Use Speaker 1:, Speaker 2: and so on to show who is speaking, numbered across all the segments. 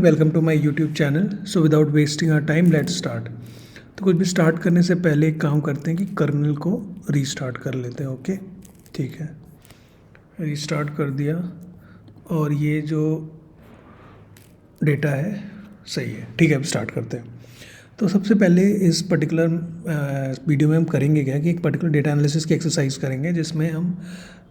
Speaker 1: Welcome to my YouTube channel. So without wasting our time let's start. तो कुछ भी start करने से पहले एक काम करते हैं कि कर्नल को रीस्टार्ट कर लेते हैं। ओके, ठीक है, रीस्टार्ट कर दिया और ये जो डेटा है सही है। ठीक है, अब स्टार्ट करते हैं। तो सबसे पहले इस पर्टिकुलर वीडियो में हम करेंगे क्या कि एक पर्टिकुलर डेटा एनालिसिस की एक्सरसाइज करेंगे जिसमें हम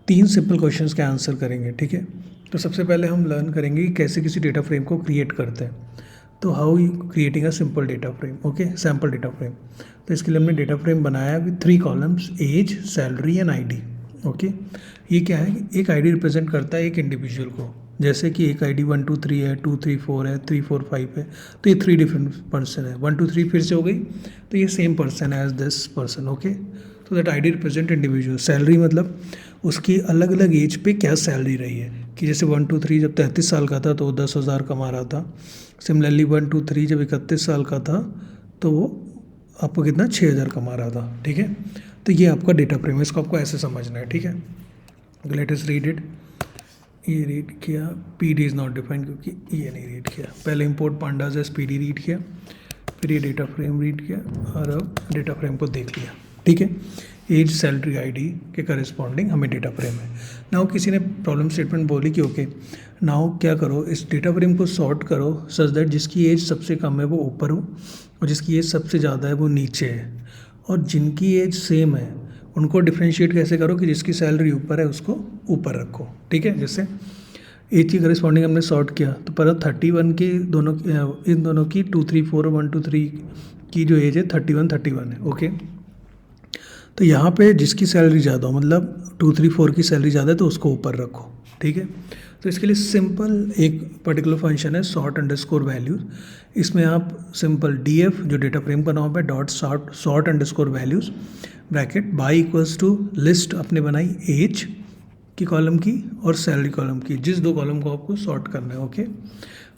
Speaker 1: 3 सिंपल क्वेश्चंस के आंसर करेंगे। ठीक है, तो सबसे पहले हम लर्न करेंगे कि कैसे किसी डेटा फ्रेम को क्रिएट करते हैं। तो how creating a simple data frame, okay, sample data frame. तो इसके लिए हमने डेटा फ्रेम बनाया with 3 columns, age, salary and ID. Okay, ये क्या है कि एक आईडी रिप्रेजेंट करता है एक इंडिविजुअल को। जैसे कि एक आईडी 1 2 3 है, 2 3 4 है, 3 4 5 है, तो ये 3 डिफरेंट पर्सन है। 1 2 3 फिर से हो गई, तो ये सेम पर्सन है एज दिस पर्सन। ओके, तो that ID represent individual. Salary मतलब उसकी अलग अलग एज पे क्या सैलरी रही है, कि जैसे 1 2 3 जब 33 साल का था तो वो 10,000 कमा रहा था। सिमिलरली 1 2 3 जब 31 साल का था तो वो आपको कितना 6,000 कमा रहा था। ठीक है, तो ये आपका डेटा फ्रेम है, इसको आपको ऐसे समझना है। ठीक है, लेट अस रीड इट। ये रीड किया, P D is not defined क्योंकि ये नहीं रीड किया। पहले import pandas S P D read किया, फिर ये डेटा फ्रेम रीड किया और अब डेटा फ्रेम को देख लिया। ठीक है, एज, सैलरी, आईडी के करस्पॉन्डिंग हमें डेटा फ्रेम है। नाउ किसी ने प्रॉब्लम स्टेटमेंट बोली कि ओके नाउ क्या करो, इस डेटा फ्रेम को सॉर्ट करो सच दैट जिसकी एज सबसे कम है वो ऊपर हो और जिसकी एज सबसे ज़्यादा है वो नीचे है, और जिनकी एज सेम है उनको डिफ्रेंशिएट कैसे करो कि जिसकी सैलरी ऊपर है उसको ऊपर रखो। ठीक है, जैसे एज की करस्पॉन्डिंग हमने सॉर्ट किया तो पर 31 की दोनों इन दोनों की 2 3 4 1 2 3 की जो एज है 31 है। ओके, तो यहाँ पे जिसकी सैलरी ज़्यादा हो, मतलब 2 3 4 की सैलरी ज़्यादा है तो उसको ऊपर रखो। ठीक है, तो इसके लिए सिंपल एक पर्टिकुलर फंक्शन है सॉर्ट अंडरस्कोर वैल्यूज़। इसमें आप सिंपल डीएफ जो डेटा फ्रेम का नाम है dot sort underscore values bracket by equals to list अपने बनाई एज की कॉलम की और सैलरी कॉलम की, जिस 2 कॉलम को आपको सॉर्ट करना है। ओके,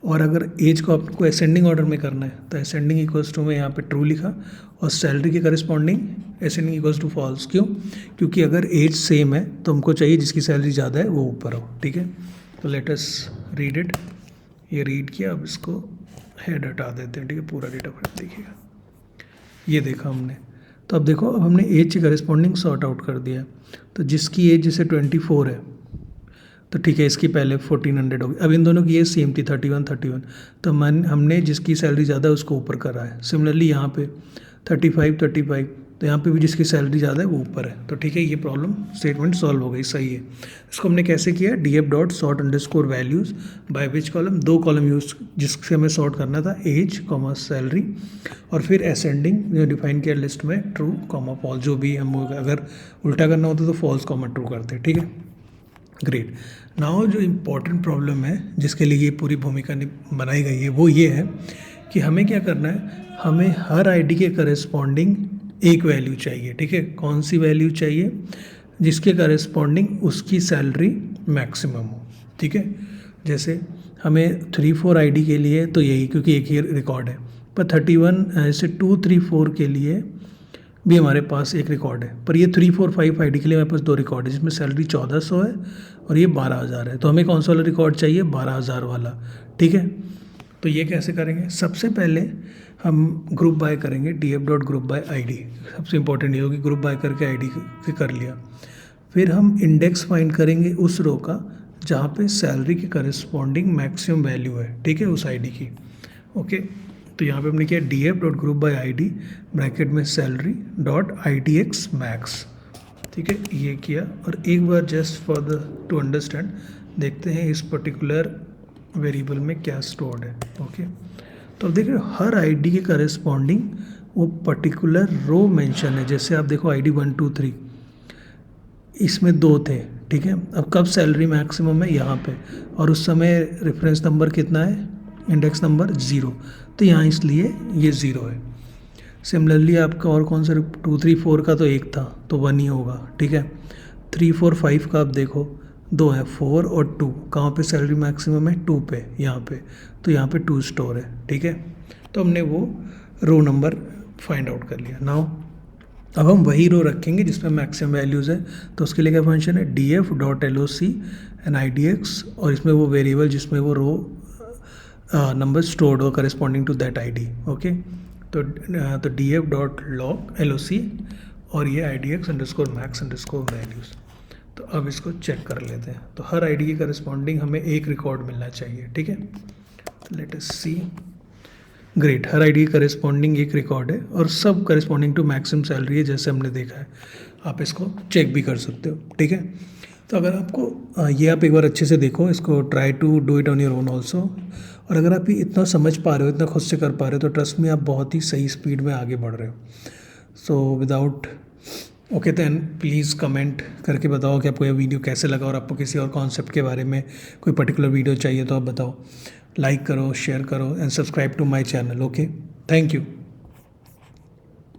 Speaker 1: और अगर एज को आपको असेंडिंग ऑर्डर में करना है तो असेंडिंग इक्वल्स टू में यहाँ पे ट्रू लिखा और सैलरी के corresponding ascending equals to false. क्यों? क्योंकि अगर एज सेम है तो हमको चाहिए जिसकी सैलरी ज़्यादा है वो ऊपर हो। ठीक है, तो लेट अस रीड इट। ये रीड किया, अब इसको हेड हटा देते हैं। ठीक है, पूरा डेटा फ्रेम देखिएगा, ये देखा हमने। तो अब देखो, अब हमने एज के करस्पॉन्डिंग सॉर्ट आउट कर दिया। तो जिसकी एज जैसे 24 है तो ठीक है, इसकी पहले 1400 होगी। अब इन दोनों की एज सेम थी 31 तो हमने जिसकी सैलरी ज़्यादा है उसको ऊपर करा है। सिमिलरली यहाँ पे 35 तो यहाँ पे भी जिसकी सैलरी ज़्यादा है वो ऊपर है। तो ठीक है, ये प्रॉब्लम स्टेटमेंट सॉल्व हो गई, सही है। इसको हमने कैसे किया, D F dot sort underscore values by which column, 2 column use जिससे हमें सॉर्ट करना था, एज कॉमा सैलरी, और फिर असेंडिंग जो डिफाइन किया लिस्ट में ट्रू कॉमा फॉल्स। जो भी हम अगर उल्टा करना होता तो फॉल्स कॉमा ट्रू करते। ठीक है, ग्रेट। नाउ जो इम्पोर्टेंट प्रॉब्लम है जिसके लिए ये पूरी भूमिका बनाई गई है वो ये है कि हमें क्या करना है, हमें हर आईडी के करस्पॉन्डिंग एक वैल्यू चाहिए। ठीक है, कौन सी वैल्यू चाहिए, जिसके करस्पॉन्डिंग उसकी सैलरी मैक्सिमम हो। ठीक है, जैसे हमें 3 4 आईडी के लिए तो यही, क्योंकि एक ही रिकॉर्ड है, पर 31 ऐसे 2 3 4 के लिए भी हमारे पास एक रिकॉर्ड है, पर ये 3 4 5 आईडी के लिए हमारे पास 2 रिकॉर्ड है जिसमें सैलरी 1400 है और ये 12,000 है। तो हमें कौन सा वाला रिकॉर्ड चाहिए, 12,000 वाला। ठीक है, तो ये कैसे करेंगे, सबसे पहले हम ग्रुप बाय करेंगे, D F dot group by I D. सबसे इंपॉर्टेंट ये होगी, ग्रुप बाय करके आई डी कर लिया। फिर हम इंडेक्स फाइंड करेंगे उस रो का जहाँ पे सैलरी के करस्पॉन्डिंग मैक्सिमम वैल्यू है। ठीक है, उस आई डी की। ओके, तो यहाँ पे हमने किया D F dot group by I D bracket में salary dot I T X max. ठीक है, ये किया, और एक बार just for the to understand देखते हैं इस पर्टिकुलर वेरिएबल में क्या स्टोर्ड है। ओके, तो अब देखिए हर आईडी के करस्पॉन्डिंग वो पर्टिकुलर रो मेंशन है। जैसे आप देखो आईडी 1 2 3 इसमें 2 थे। ठीक है, अब कब सैलरी मैक्सिमम है, यहाँ पे, और उस समय रेफरेंस नंबर कितना है, इंडेक्स नंबर 0, तो यहाँ इसलिए ये 0 है। सिमिलरली आपका और कौन सा 2 3 4 का तो 1 था तो 1 ही होगा। ठीक है, 3 4 5 का आप देखो 2 है, 4 और 2, कहाँ पे सैलरी मैक्सिमम है, 2 पे, यहाँ पे, तो यहाँ पे 2 स्टोर है। ठीक है, तो हमने वो रो नंबर फाइंड आउट कर लिया। नाउ अब हम वही रो रखेंगे जिसमें मैक्सिमम वैल्यूज़ है, तो उसके लिए क्या फंक्शन है, D F dot L O C N I D X, और इसमें वो वेरिएबल जिसमें वो रो number stored or corresponding to that ID. Okay, तो df.log और ये idx_max_values। तो अब इसको चेक कर लेते हैं। तो हर आईडी के करस्पॉन्डिंग हमें एक रिकॉर्ड मिलना चाहिए, ठीक है। लेट अस सी। ग्रेट, हर आईडी के करस्पॉन्डिंग एक रिकॉर्ड है और सब करस्पॉन्डिंग टू मैक्सिमम सैलरी है, जैसे हमने देखा है। आप इसको चेक भी कर सकते हो, ठीक है। तो अगर आपको ये आप एक बार अच्छे से देखो, इसको try to do it on your own also. और अगर आप ये इतना समझ पा रहे हो, इतना खुद से कर पा रहे हो, तो ट्रस्ट में आप बहुत ही सही स्पीड में आगे बढ़ रहे हो। So without okay then please comment करके बताओ कि आपको ये वीडियो कैसे लगा, और आपको किसी और कॉन्सेप्ट के बारे में कोई पर्टिकुलर वीडियो चाहिए तो आप बताओ। लाइक करो, शेयर करो and subscribe to my channel. Okay, thank you.